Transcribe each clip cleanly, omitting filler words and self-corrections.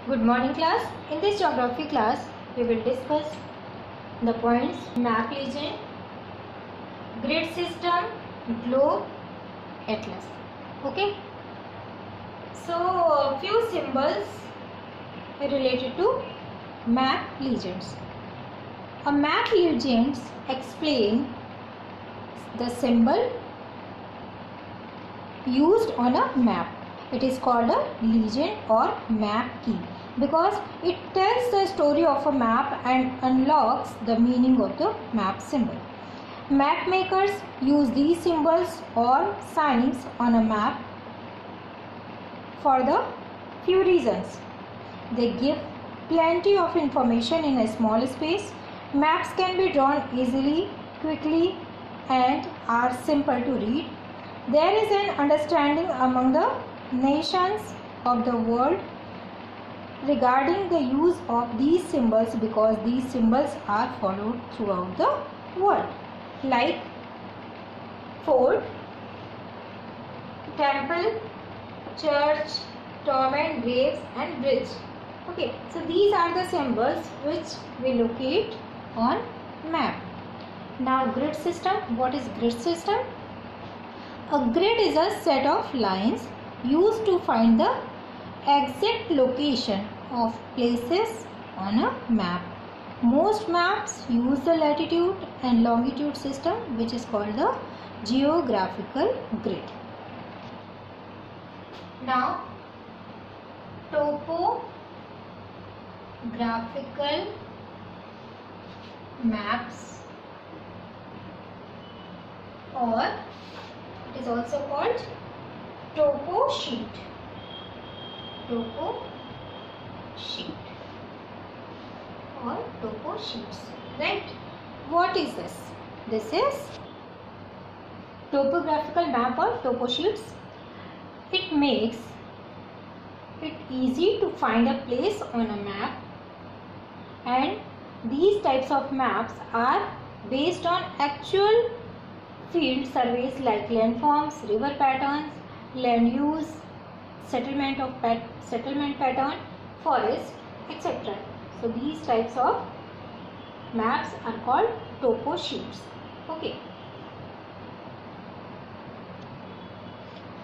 Good morning class. In this geography class, we will discuss the points map legend, grid system, globe, atlas. Okay. So, few symbols related to map legends. A map legends explain the symbol used on a map. It is called a legend or map key because it tells the story of a map and unlocks the meaning of the map symbol. Map makers use these symbols or signs on a map for the few reasons. They give plenty of information in a small space. Maps can be drawn easily, quickly, and are simple to read. There is an understanding among the nations of the world regarding the use of these symbols because these symbols are followed throughout the world, like fort, temple, church, tomb and graves and bridge. Okay, so these are the symbols which we locate on map. Now grid system. What is grid system? A grid is a set of lines used to find the exact location of places on a map. Most maps use the latitude and longitude system, which is called the geographical grid. Now, topographical maps, or it is also called topo sheet. Topo sheet or topo sheets, right? What is this? This is topographical map or topo sheets. It makes it easy to find a place on a map, and these types of maps are based on actual field surveys like landforms, river patterns, land use, settlement pattern, forest, etc. So these types of maps are called topo sheets. Okay.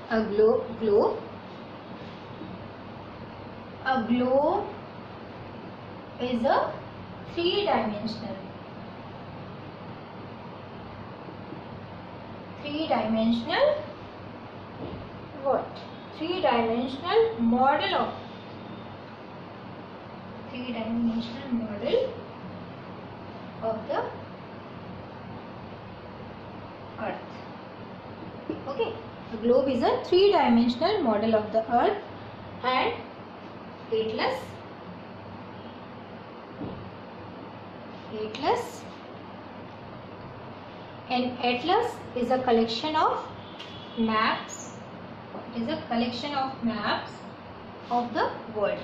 A globe is a three-dimensional what? Three-dimensional model of the earth. Okay, the globe is a three-dimensional model of the earth, and atlas is a collection of maps. It is a collection of maps of the world.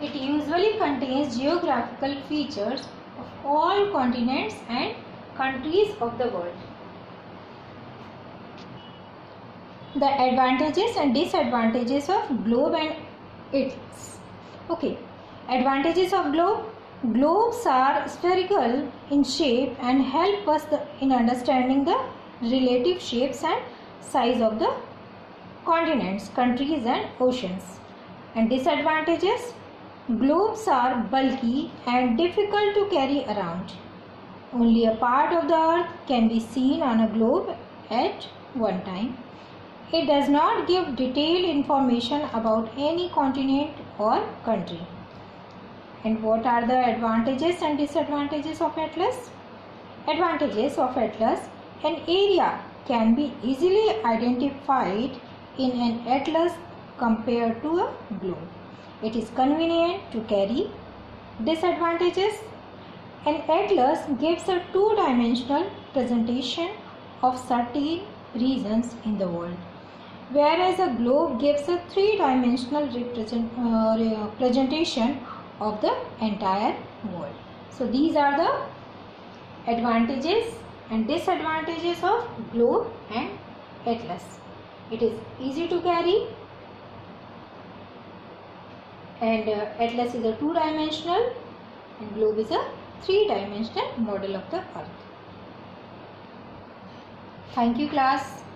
It usually contains geographical features of all continents and countries of the world. The advantages and disadvantages of globe and atlas. Okay, advantages of globe. Globes are spherical in shape and help us in understanding the relative shapes and size of the continents, countries and oceans. And disadvantages. Globes are bulky and difficult to carry around. Only a part of the earth can be seen on a globe at one time. It does not give detailed information about any continent or country. And what are the advantages and disadvantages of atlas? Advantages of atlas. An area can be easily identified in an atlas compared to a globe. It is convenient to carry. Disadvantages. An atlas gives a two-dimensional presentation of certain regions in the world, whereas a globe gives a three-dimensional presentation of the entire world. So these are the advantages and disadvantages of globe and atlas. It is easy to carry. and atlas is a 2-dimensional and globe is a 3-dimensional model of the earth. Thank you class.